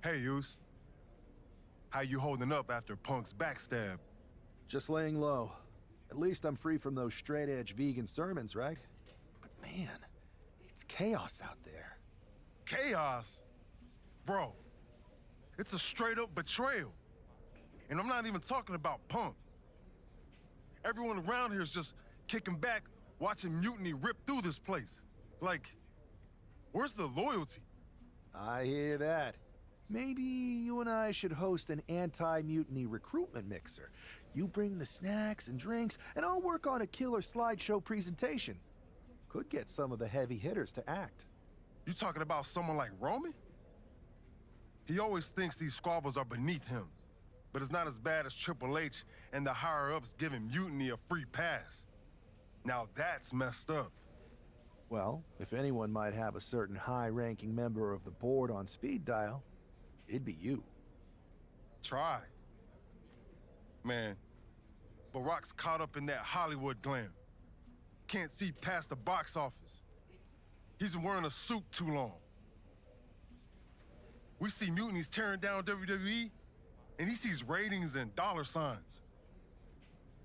Hey, Yus. How you holding up after Punk's backstab? Just laying low. At least I'm free from those straight-edge vegan sermons, right? But man, it's chaos out there. Chaos? Bro, it's a straight-up betrayal. And I'm not even talking about Punk. Everyone around here is just kicking back, watching Mutiny rip through this place. Like, where's the loyalty? I hear that. Maybe you and I should host an anti-mutiny recruitment mixer. You bring the snacks and drinks, and I'll work on a killer slideshow presentation. Could get some of the heavy hitters to act. You talking about someone like Roman? He always thinks these squabbles are beneath him, but it's not as bad as Triple H and the higher-ups giving Mutiny a free pass. Now that's messed up. Well, if anyone might have a certain high-ranking member of the board on speed dial, it'd be you. Try. Man, Barack's caught up in that Hollywood glam. Can't see past the box office. He's been wearing a suit too long. We see Mutiny's tearing down WWE, and he sees ratings and dollar signs.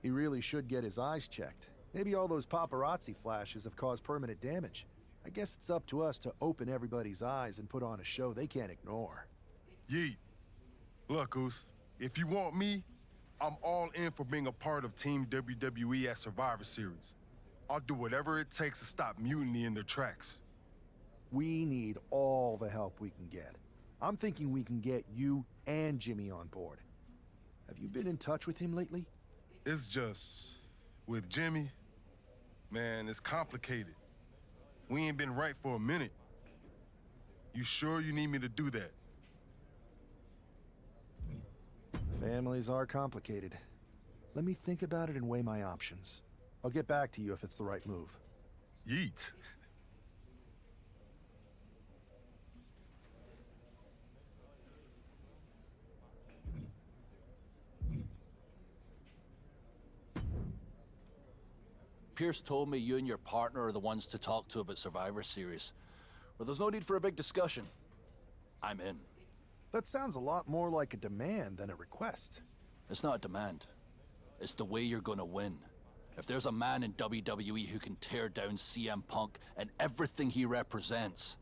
He really should get his eyes checked. Maybe all those paparazzi flashes have caused permanent damage. I guess it's up to us to open everybody's eyes and put on a show they can't ignore. Yeet. Look, Oos, if you want me, I'm all in for being a part of Team WWE at Survivor Series. I'll do whatever it takes to stop Mutiny in their tracks. We need all the help we can get. I'm thinking we can get you and Jimmy on board. Have you been in touch with him lately? It's just, with Jimmy, man, it's complicated. We ain't been right for a minute. You sure you need me to do that? Families are complicated. Let me think about it and weigh my options. I'll get back to you if it's the right move. Yeet. Pierce told me you and your partner are the ones to talk to about Survivor Series. Well, there's no need for a big discussion. I'm in. That sounds a lot more like a demand than a request. It's not a demand. It's the way you're gonna win. If there's a man in WWE who can tear down CM Punk and everything he represents,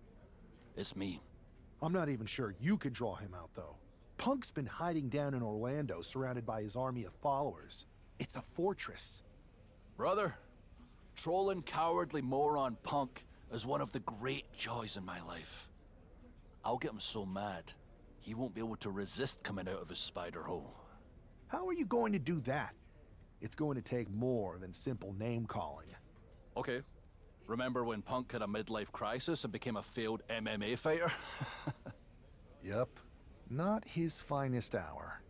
it's me. I'm not even sure you could draw him out, though. Punk's been hiding down in Orlando, surrounded by his army of followers. It's a fortress. Brother, trolling cowardly moron Punk is one of the great joys in my life. I'll get him so mad, he won't be able to resist coming out of his spider hole. How are you going to do that? It's going to take more than simple name-calling. Okay. Remember when Punk had a midlife crisis and became a failed MMA fighter? Yep. Not his finest hour.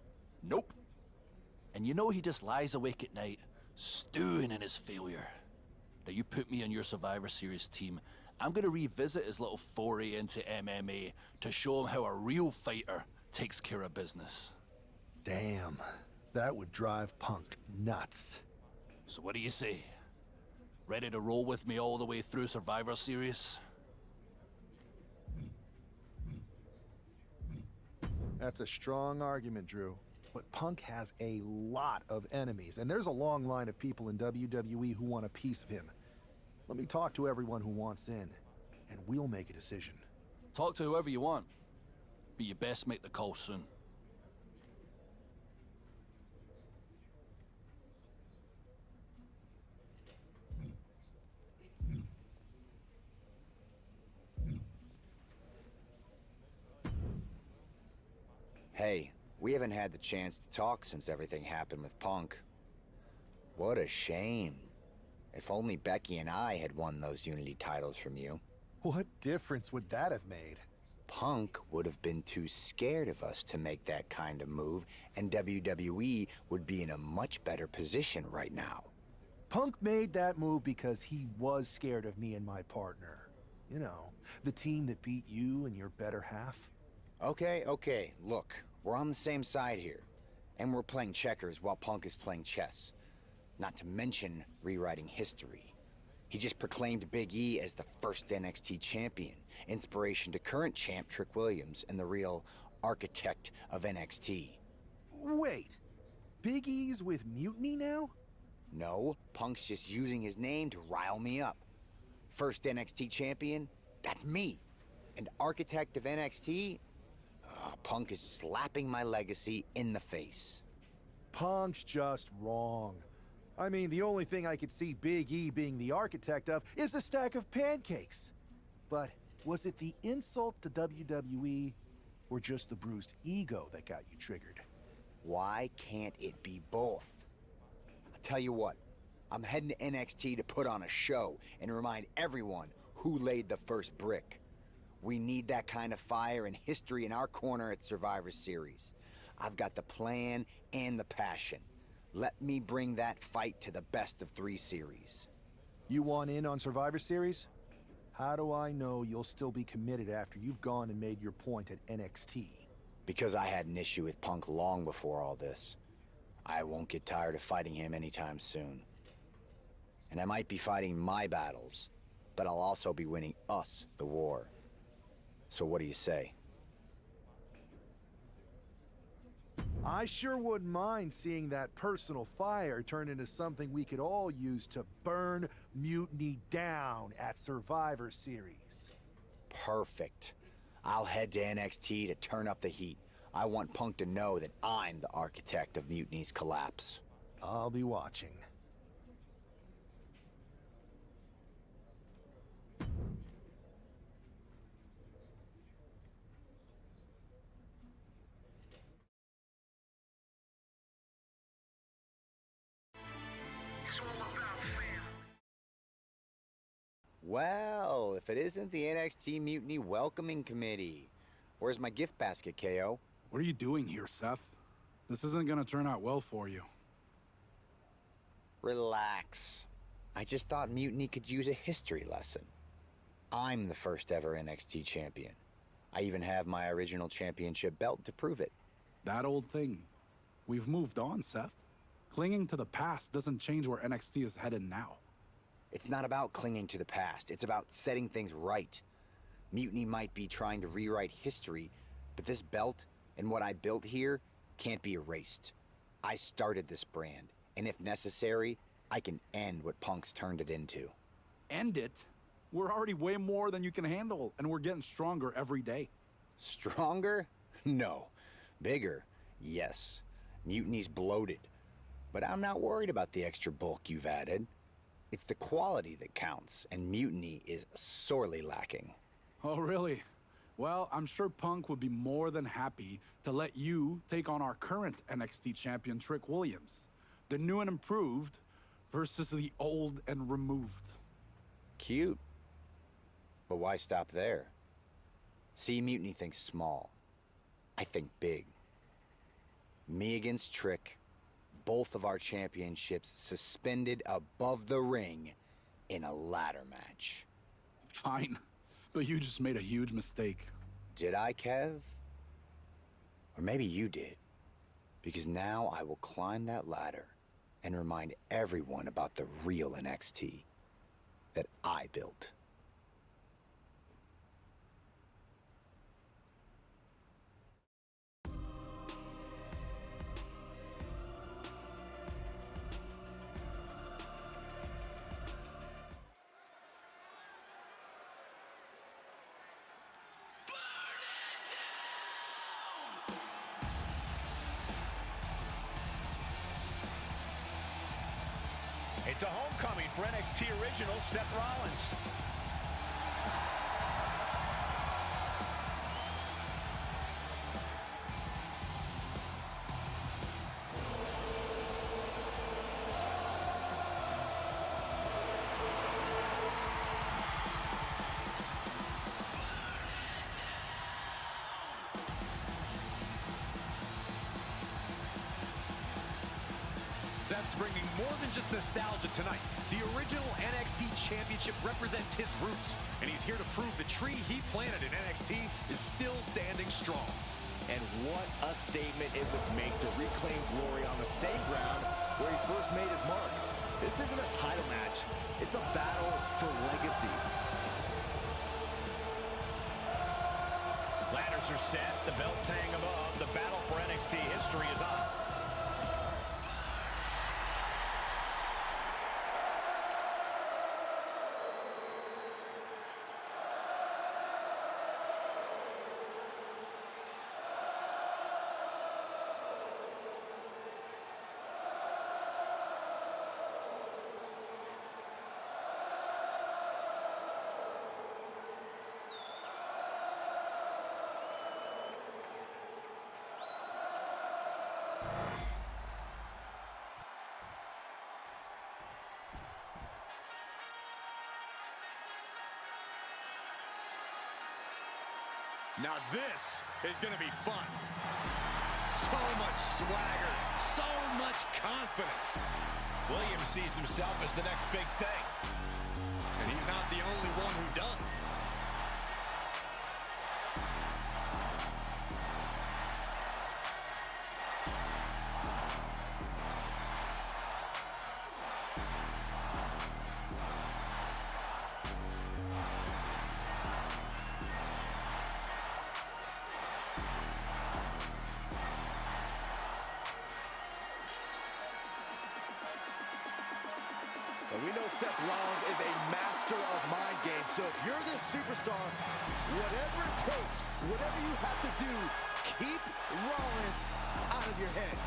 Nope. And you know he just lies awake at night, stewing in his failure. Now you put me on your Survivor Series team, I'm gonna revisit his little foray into MMA to show him how a real fighter takes care of business. Damn. That would drive Punk nuts. So what do you say? Ready to roll with me all the way through Survivor Series? That's a strong argument, Drew. But Punk has a lot of enemies, and there's a long line of people in WWE who want a piece of him. Let me talk to everyone who wants in, and we'll make a decision. Talk to whoever you want, but you best make the call soon. Hey, we haven't had the chance to talk since everything happened with Punk. What a shame. If only Becky and I had won those Unity titles from you. What difference would that have made? Punk would have been too scared of us to make that kind of move, and WWE would be in a much better position right now. Punk made that move because he was scared of me and my partner. You know, the team that beat you and your better half. Okay, look, we're on the same side here. And we're playing checkers while Punk is playing chess. Not to mention rewriting history. He just proclaimed Big E as the first NXT champion, inspiration to current champ Trick Williams and the real architect of NXT. Wait, Big E's with Mutiny now? No, Punk's just using his name to rile me up. First NXT champion, that's me. And architect of NXT, Punk is slapping my legacy in the face. Punk's just wrong. I mean, the only thing I could see Big E being the architect of is a stack of pancakes. But was it the insult to WWE or just the bruised ego that got you triggered? Why can't it be both? I'll tell you what, I'm heading to NXT to put on a show and remind everyone who laid the first brick. We need that kind of fire and history in our corner at Survivor Series. I've got the plan and the passion. Let me bring that fight to the best of 3 series. You want in on Survivor Series? How do I know you'll still be committed after you've gone and made your point at NXT? Because I had an issue with Punk long before all this. I won't get tired of fighting him anytime soon. And I might be fighting my battles, but I'll also be winning us the war. So what do you say? I sure wouldn't mind seeing that personal fire turn into something we could all use to burn Mutiny down at Survivor Series. Perfect. I'll head to NXT to turn up the heat. I want Punk to know that I'm the architect of Mutiny's collapse. I'll be watching. Well, if it isn't the NXT Mutiny Welcoming Committee. Where's my gift basket, KO? What are you doing here, Seth? This isn't gonna turn out well for you. Relax. I just thought Mutiny could use a history lesson. I'm the first ever NXT champion. I even have my original championship belt to prove it. That old thing. We've moved on, Seth. Clinging to the past doesn't change where NXT is headed now. It's not about clinging to the past. It's about setting things right. Mutiny might be trying to rewrite history, but this belt and what I built here can't be erased. I started this brand, and if necessary, I can end what Punk's turned it into. End it? We're already way more than you can handle, and we're getting stronger every day. Stronger? No. Bigger? Yes. Mutiny's bloated. But I'm not worried about the extra bulk you've added. It's the quality that counts, and Mutiny is sorely lacking. Oh, really? Well, I'm sure Punk would be more than happy to let you take on our current NXT champion, Trick Williams. The new and improved versus the old and removed. Cute. But why stop there? See, Mutiny thinks small. I think big. Me against Trick. Both of our championships suspended above the ring in a ladder match. Fine, but you just made a huge mistake. Did I, Kev? Or maybe you did. Because now I will climb that ladder and remind everyone about the real NXT that I built. It's a homecoming for NXT original Seth Rollins. Seth's bringing more than just nostalgia tonight. The original NXT Championship represents his roots, and he's here to prove the tree he planted in NXT is still standing strong. And what a statement it would make to reclaim glory on the same ground where he first made his mark. This isn't a title match. It's a battle for legacy. Ladders are set, the belts hang above. The battle for NXT history is on. Now this is going to be fun. So much swagger, so much confidence. Williams sees himself as the next big thing. And he's not the only one who does. And we know Seth Rollins is a master of mind games. So if you're this superstar, whatever it takes, whatever you have to do, keep Rollins out of your head.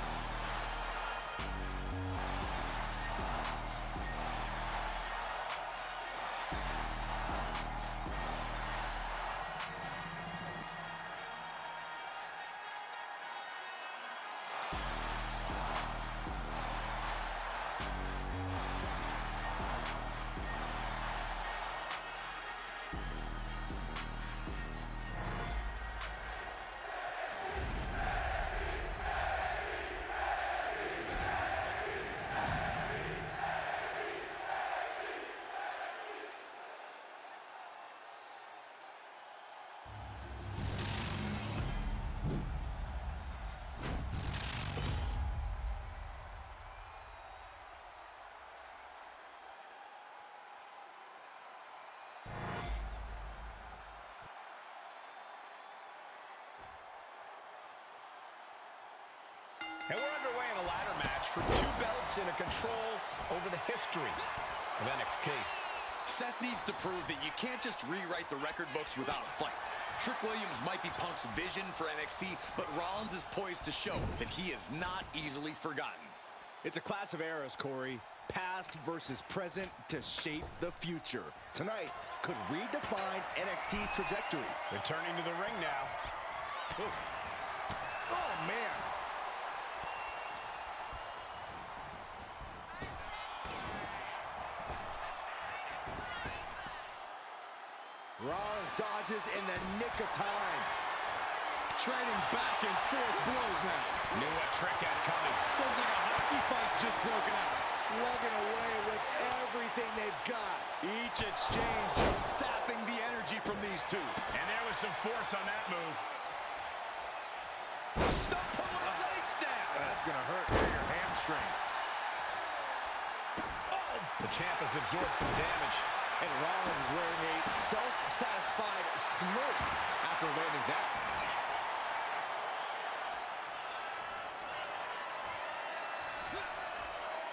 And we're underway in a ladder match for 2 belts and a control over the history of NXT. Seth needs to prove that you can't just rewrite the record books without a fight. Trick Williams might be Punk's vision for NXT, but Rollins is poised to show that he is not easily forgotten. It's a clash of eras, Corey. Past versus present to shape the future. Tonight could redefine NXT's trajectory. Returning to the ring now. Oof. Oh, man. Rollins dodges in the nick of time. Trading back and forth blows now. Knew what Trick had coming. Looks like a hockey fight's just broken out. Slugging away with everything they've got. Each exchange just sapping the energy from these two. And there was some force on that move. Stump puller leg snap. That's going to hurt your hamstring. Oh! The champ has absorbed some damage. And Rollins is wearing a self-satisfied smirk after landing that.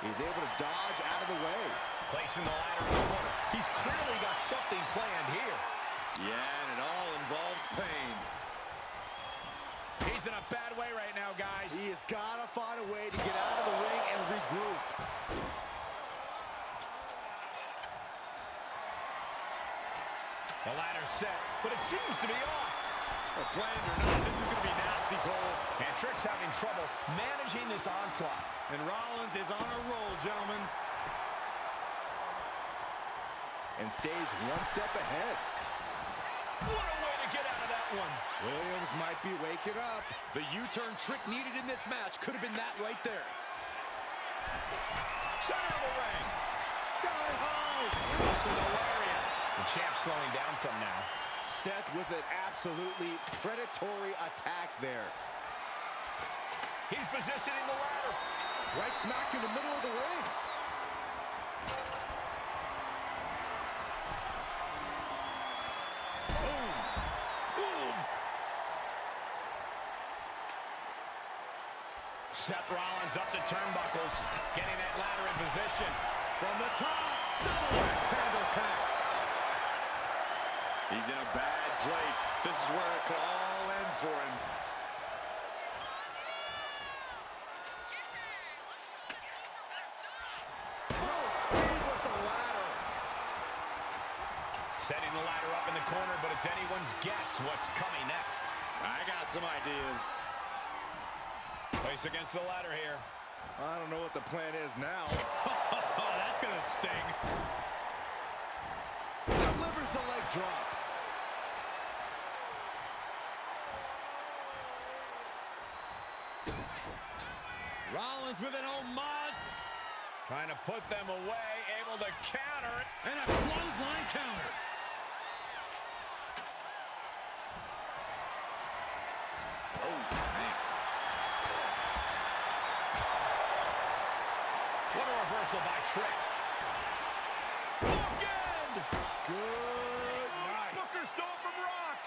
He's able to dodge out of the way. Placing the ladder in the corner. He's clearly got something planned here. Yeah, and it all involves pain. He's in a bad way right now, guys. He has got to find a way to get out of the ring and regroup. The ladder's set, but it seems to be off. Well, planned or not, this is going to be nasty, Cole. And Trick's having trouble managing this onslaught. And Rollins is on a roll, gentlemen. And stays one step ahead. What a way to get out of that one. Williams might be waking up. The U-turn Trick needed in this match could have been that right there. Center of the ring. Sky high. With a lariat. The champ slowing down some now. Seth with an absolutely predatory attack there. He's positioning the ladder. Right smack in the middle of the ring. Boom. Boom. Seth Rollins up the turnbuckles, getting that ladder in position. From the top, double axe handle connects. He's in a bad place. This is where it could all end for him. Full speed with the ladder. Setting the ladder up in the corner, but it's anyone's guess what's coming next. I got some ideas. Place against the ladder here. I don't know what the plan is now. Oh, that's gonna sting. Delivers the leg drop. Rollins with an homage. Trying to put them away, able to counter. And a clothesline counter. Oh, man. What a reversal by Trick. Bookend! Good night. Booker stole from Rock.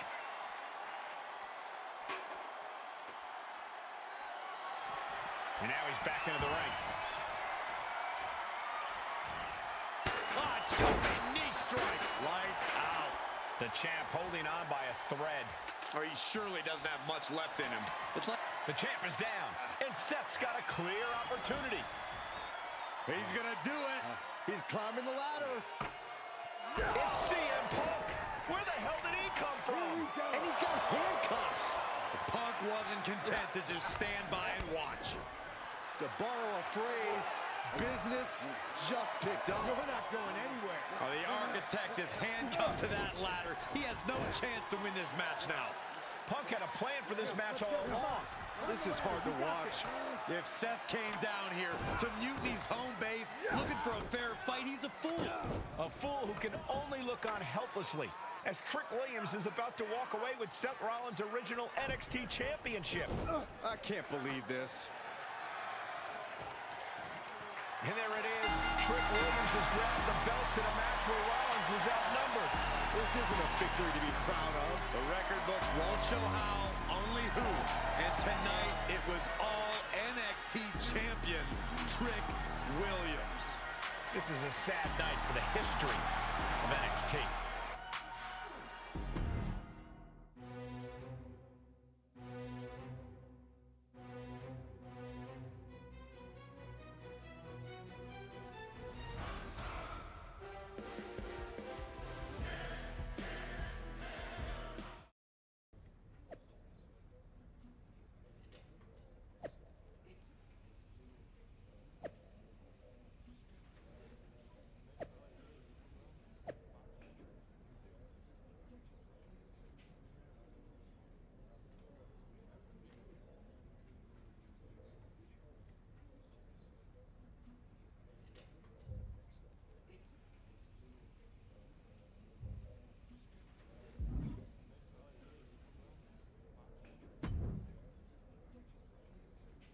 And now he's back into the ring. Ah, jumping knee strike. Lights out. The champ holding on by a thread. Or he surely doesn't have much left in him. It's like the champ is down, and Seth's got a clear opportunity. He's gonna do it. He's climbing the ladder. It's CM Punk. Where the hell did he come from? And he's got handcuffs. Punk wasn't content to just stand by and watch. To borrow a phrase, business just picked up. We're not going anywhere. Oh, the architect is handcuffed to that ladder. He has no chance to win this match now. Punk had a plan for this match all along. This is hard to watch. If Seth came down here to Mutiny's home base looking for a fair fight, he's a fool. A fool who can only look on helplessly as Trick Williams is about to walk away with Seth Rollins' original NXT championship. I can't believe this. And there it is. Trick Williams has grabbed the belts in a match where Rollins was outnumbered. This isn't a victory to be proud of. The record books won't show how, only who. And tonight, it was all NXT champion Trick Williams. This is a sad night for the history of NXT.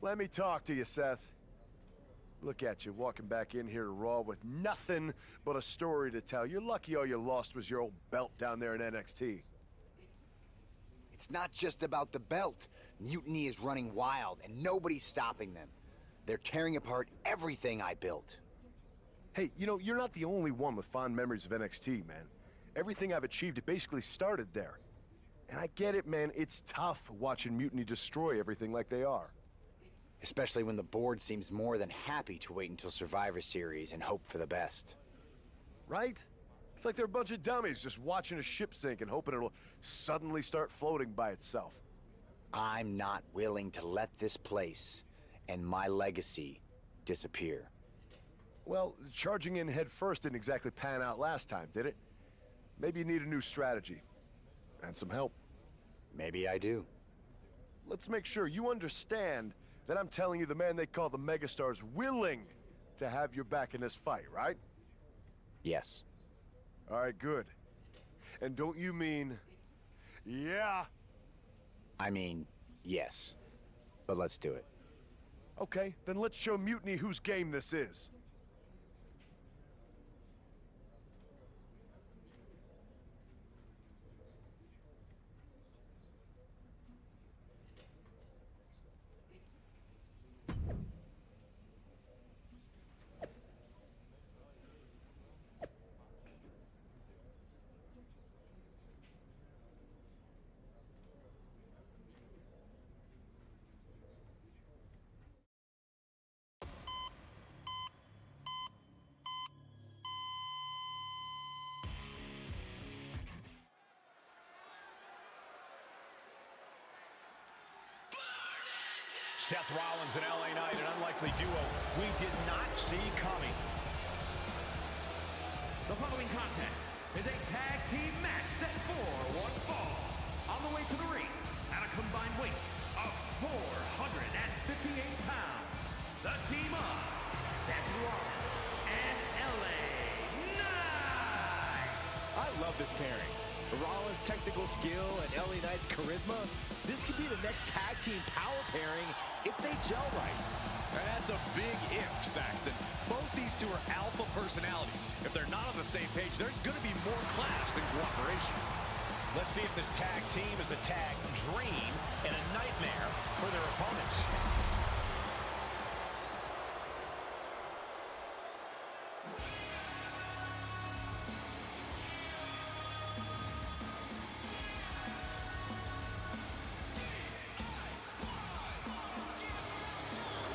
Let me talk to you, Seth. Look at you, walking back in here to Raw with nothing but a story to tell. You're lucky all you lost was your old belt down there in NXT. It's not just about the belt. Mutiny is running wild, and nobody's stopping them. They're tearing apart everything I built. Hey, you know, you're not the only one with fond memories of NXT, man. Everything I've achieved, it basically started there. And I get it, man, it's tough watching Mutiny destroy everything like they are. Especially when the board seems more than happy to wait until Survivor Series and hope for the best. Right? It's like they're a bunch of dummies just watching a ship sink and hoping it'll suddenly start floating by itself. I'm not willing to let this place and my legacy disappear. Well, charging in head first didn't exactly pan out last time, did it? Maybe you need a new strategy. And some help. Maybe I do. Let's make sure you understand that I'm telling you the man they call the megastar's willing to have your back in this fight, right? Yes. All right, good. And don't you mean, yeah? I mean, yes. But let's do it. Okay, then let's show Mutiny whose game this is. Seth Rollins and LA Knight, an unlikely duo we did not see coming. The following contest is a tag team match set for one fall. On the way to the ring, at a combined weight of 458 pounds, the team of Seth Rollins and LA Knight. I love this pairing. Rollins' technical skill and LA Knight's charisma. This could be the next tag team power pairing if they gel right. That's a big if, Saxton. Both these two are alpha personalities. If they're not on the same page, there's going to be more clash than cooperation. Let's see if this tag team is a tag dream and a nightmare for their opponents.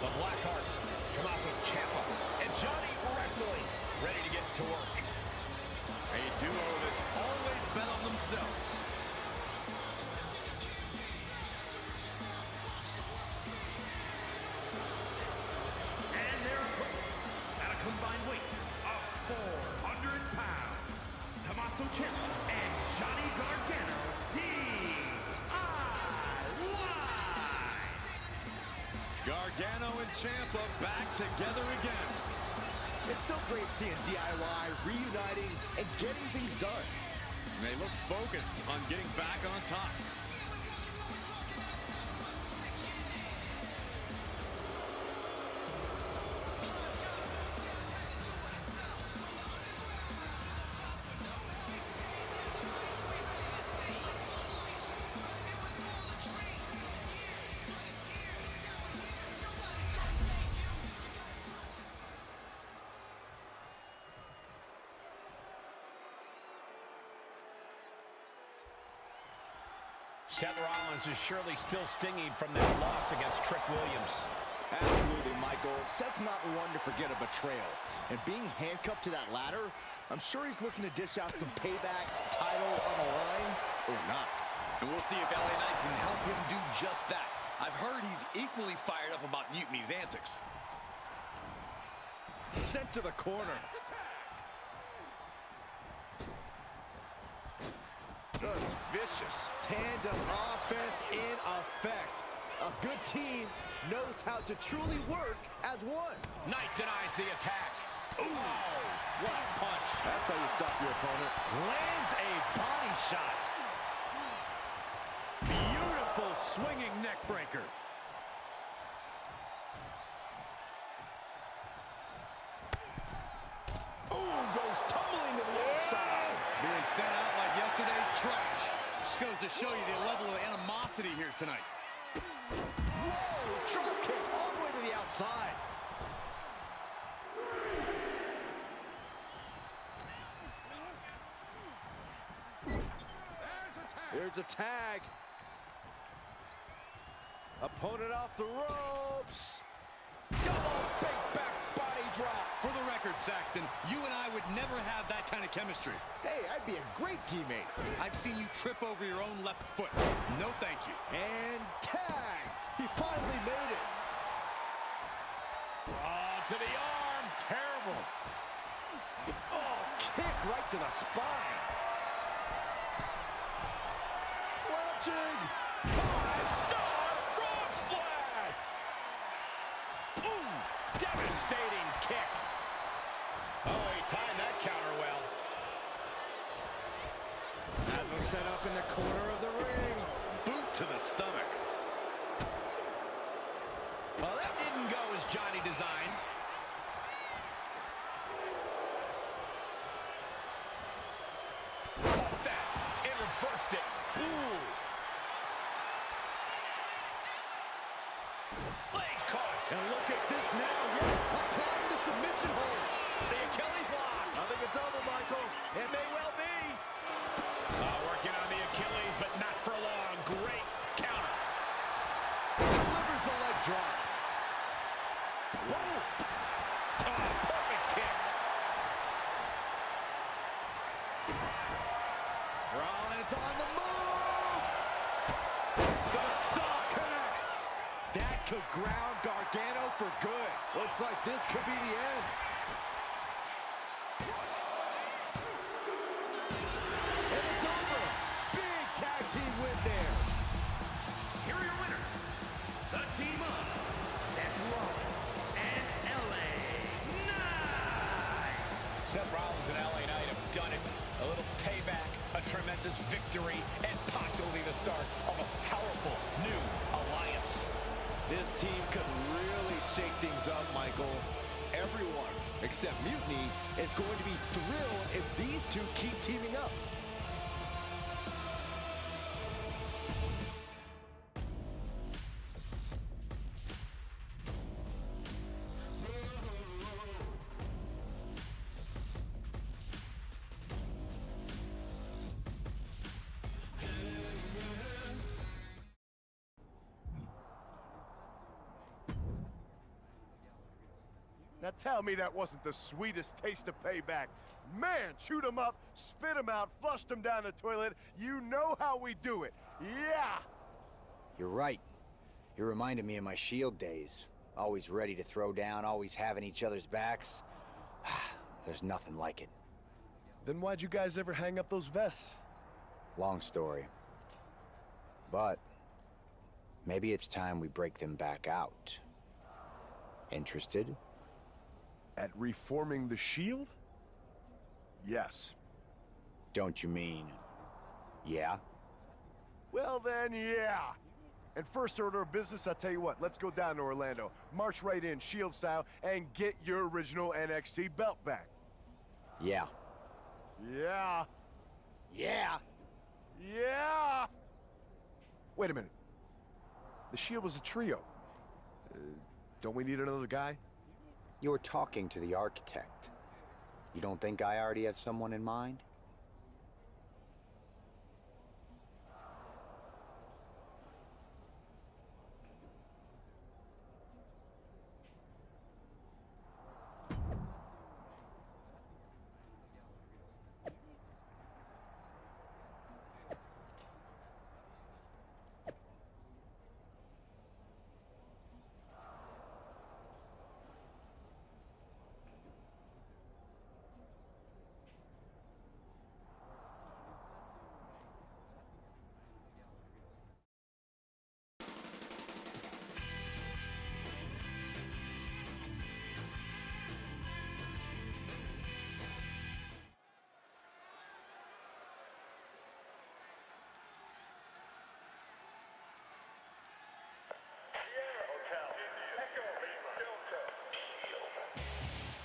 The Blackheart, Tommaso Ciampa, and Johnny Wrestling ready to get to work. A duo that's always bet on themselves. And their opponents, at a combined weight of 400 pounds, Tommaso Ciampa and Johnny Gargano, Gargano and Ciampa back together again. It's so great seeing DIY reuniting and getting things done. They look focused on getting back on top. Seth Rollins is surely still stinging from that loss against Trick Williams. Absolutely, Michael. Seth's not one to forget a betrayal. And being handcuffed to that ladder, I'm sure he's looking to dish out some payback, title on the line, or not. And we'll see if LA Knight can help him do just that. I've heard he's equally fired up about Mutiny's antics. Sent to the corner. Just vicious. Tandem offense in effect. A good team knows how to truly work as one. Knight denies the attack. Ooh, what a punch. That's how you stop your opponent. Lands a body shot. Beautiful swinging neck breaker. Ooh, goes tumbling to the outside. Being sent out like yesterday's trash. Just goes to show you the level of animosity here tonight. Whoa, drop kick all the way to the outside. There's a tag. Opponent off the ropes. Double big back body drop. For the record, Saxton, you and I would never have that kind of chemistry. Hey, I'd be a great teammate. I've seen you trip over your own left foot. No thank you. And tag. He finally made it. Oh, to the arm. Terrible. Oh, kick right to the spine. Watching. 5-star frog splash. Ooh, devastating kick. Oh, he timed that counter well. As was set up in the corner of the ring. Boot to the stomach. Well, that didn't go as Johnny designed. Caught that and reversed it. Ooh. Legs caught. And look at this now. Yes, applying the submission hold. The Achilles lock. I think it's over, Michael. It may well be. Working on the Achilles, but not for long. Great counter. Delivers the leg drop. Whoa. Oh, perfect kick. Rollins on the move. The stomp connects. That to ground Gargano for good. Looks like this could be the end. And it's over. Big tag team win there. Here are your winners, the team of Seth Rollins and LA Knight. Seth Rollins and LA Knight have done it. A little payback, a tremendous victory, and possibly the start of a powerful new alliance. This team could really shake things up, Michael. Everyone except Mutiny is going to be thrilled if these two keep teaming up. Now tell me that wasn't the sweetest taste of payback. Man, chewed him up, spit him out, flushed him down the toilet. You know how we do it. Yeah! You're right. You reminded me of my Shield days. Always ready to throw down, always having each other's backs. There's nothing like it. Then why'd you guys ever hang up those vests? Long story. But maybe it's time we break them back out. Interested? At reforming the Shield? Yes. Don't you mean, yeah? Well then, yeah. And first order of business, I'll tell you what, let's go down to Orlando, march right in, Shield style, and get your original NXT belt back. Yeah. Yeah. Yeah! Yeah! Wait a minute. The Shield was a trio. Don't we need another guy? You're talking to the architect. You don't think I already have someone in mind?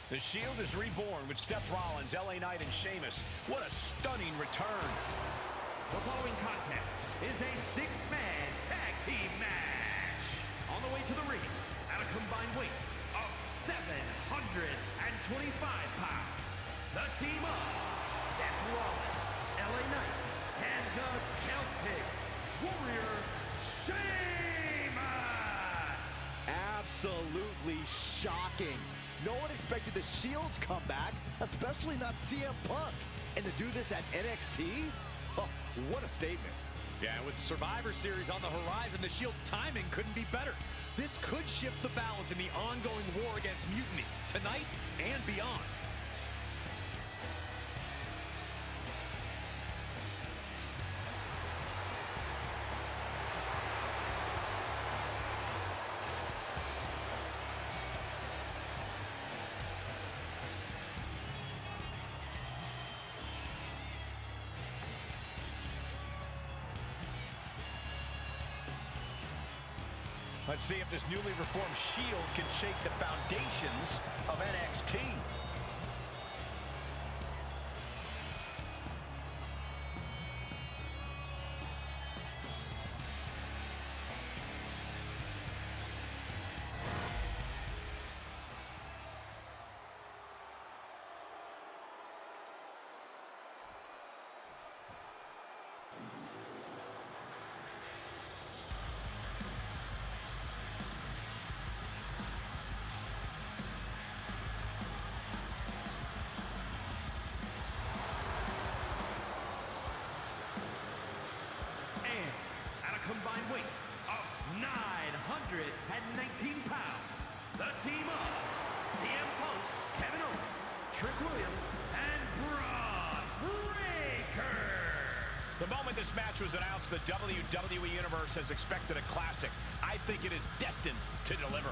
The Shield is reborn with Seth Rollins, LA Knight, and Sheamus. What a stunning return. The following contest is a six-man tag team match. On the way to the ring, at a combined weight of 725 pounds, the team of Seth Rollins, LA Knight, and the Celtic Warrior, Sheamus. Absolutely shocking. No one expected the Shield's comeback, especially not CM Punk. And to do this at NXT? Oh, what a statement. Yeah, with Survivor Series on the horizon, the Shield's timing couldn't be better. This could shift the balance in the ongoing war against Mutiny, tonight and beyond. Let's see if this newly reformed Shield can shake the foundations of NXT. The moment this match was announced, the WWE Universe has expected a classic. I think it is destined to deliver.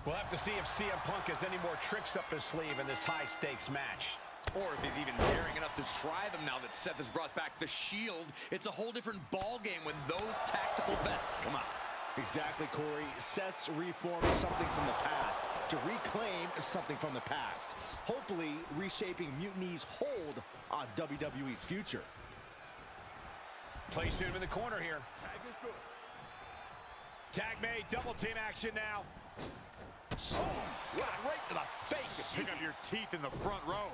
We'll have to see if CM Punk has any more tricks up his sleeve in this high-stakes match. Or if he's even daring enough to try them now that Seth has brought back the Shield. It's a whole different ball game when those tactical vests come out. Exactly, Corey. Seth's reformed something from the past to reclaim something from the past. Hopefully, reshaping Mutiny's hold on WWE's future. Placed him in the corner here. Tag is good. Tag made, double team action now. Oh, God, right to the face. Pick up your teeth in the front row.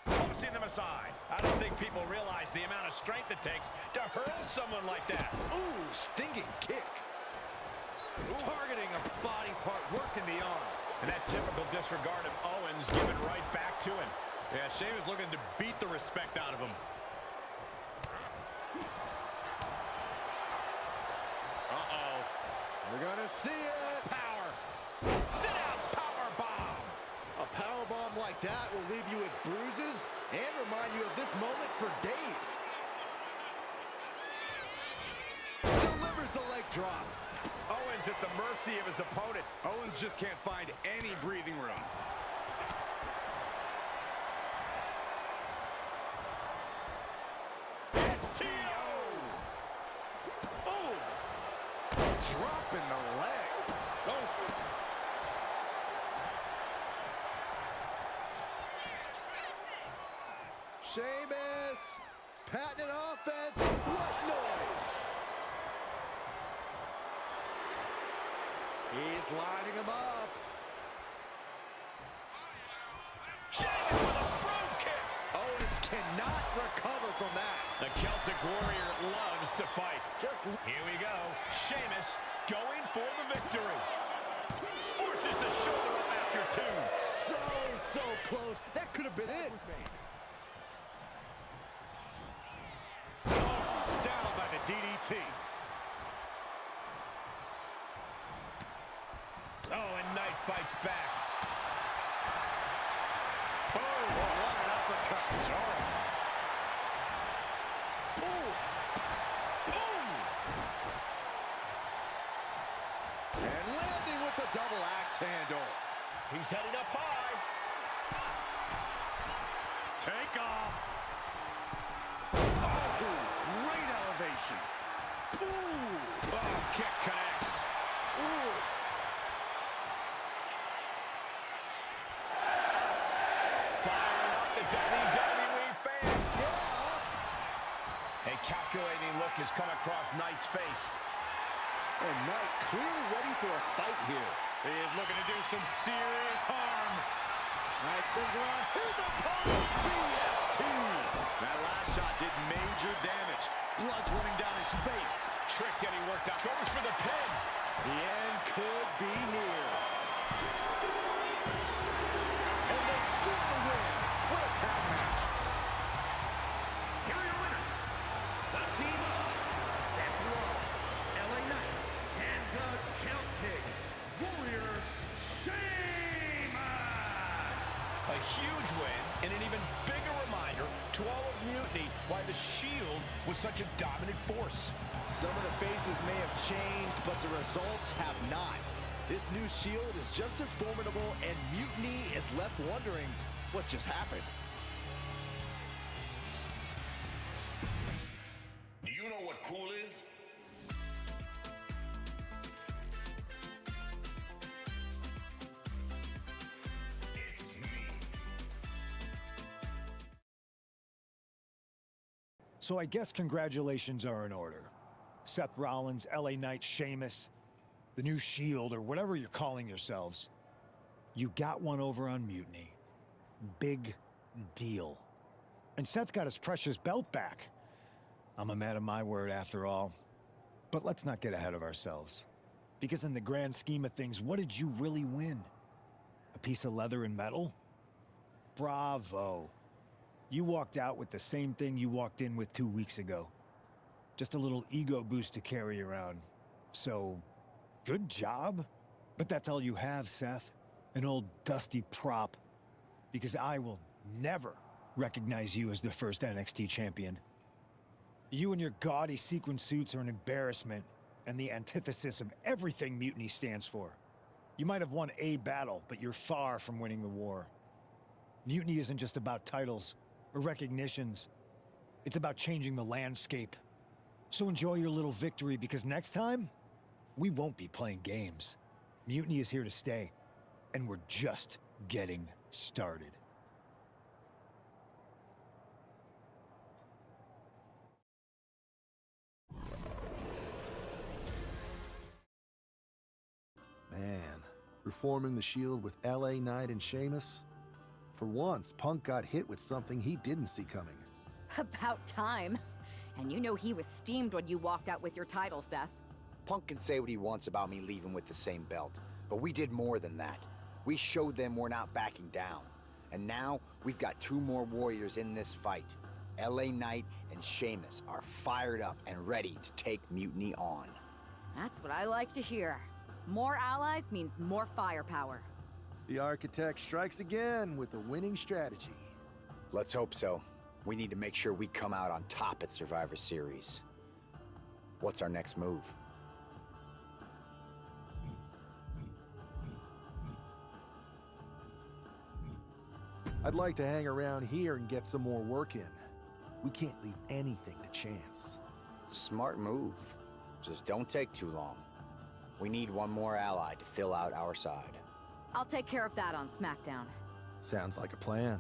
Tossing them aside. I don't think people realize the amount of strength it takes to hurl someone like that. Ooh, stinging kick. Targeting a body part, working the arm. And that typical disregard of Owens given right back to him. Yeah, Sheamus looking to beat the respect out of him. We're gonna see it. Power. Sit down, power bomb. A power bomb like that will leave you with bruises and remind you of this moment for days. Delivers the leg drop. Owens at the mercy of his opponent. Owens just can't find any breathing room. STO. Oh! Dropping the leg. Oh. Sheamus. Patent offense. What noise? He's lining him up. Sheamus with a broom kick. Owens cannot recover from that. The Celtic Warrior loves to fight. Here we go. Sheamus going for the victory. Forces the shoulder up after two. So close. That could have been it. Oh, down by the DDT. Oh, and Knight fights back. Oh, what an uppercut. Jarring. And landing with the double axe handle. He's heading up high. Take off. Oh, great elevation. Ooh. Oh, kick connects. Ooh. Firing up the WWE fans. A calculating look has come across Knight's face. And Knight clearly ready for a fight here. He is looking to do some serious harm. Knight spins around. Here's the opponent. BFT. That last shot did major damage. Blood's running down his face. Trick getting worked out. Goes for the pin. The end could be near. And they score the win. What a tag match. Here are your winners. The team of Seth Rollins, LA Knight, and the Celtic Warrior, Sheamus. A huge win and an even bigger reminder to all of Mutiny why the Shield was such a dominant force. Some of the faces may have changed, but the results have not. This new Shield is just as formidable, and Mutiny is left wondering what just happened. Do you know what cool is? It's me. So I guess congratulations are in order. Seth Rollins, LA Knight, Sheamus, the new Shield, or whatever you're calling yourselves. You got one over on Mutiny. Big deal. And Seth got his precious belt back. I'm a man of my word after all. But let's not get ahead of ourselves. Because in the grand scheme of things, what did you really win? A piece of leather and metal? Bravo. You walked out with the same thing you walked in with 2 weeks ago. Just a little ego boost to carry around. So, good job. But that's all you have, Seth. An old dusty prop. Because I will never recognize you as the first NXT champion. You and your gaudy sequin suits are an embarrassment and the antithesis of everything Mutiny stands for. You might have won a battle, but you're far from winning the war. Mutiny isn't just about titles or recognitions. It's about changing the landscape. So enjoy your little victory, because next time, we won't be playing games. Mutiny is here to stay, and we're just getting started. Man, reforming the Shield with LA Knight and Sheamus? For once, Punk got hit with something he didn't see coming. About time. And you know he was steamed when you walked out with your title, Seth. Punk can say what he wants about me leaving with the same belt, but we did more than that. We showed them we're not backing down. And now, we've got 2 more warriors in this fight. LA Knight and Sheamus are fired up and ready to take Mutiny on. That's what I like to hear. More allies means more firepower. The Architect strikes again with a winning strategy. Let's hope so. We need to make sure we come out on top at Survivor Series. What's our next move? I'd like to hang around here and get some more work in. We can't leave anything to chance. Smart move. Just don't take too long. We need one more ally to fill out our side. I'll take care of that on SmackDown. Sounds like a plan.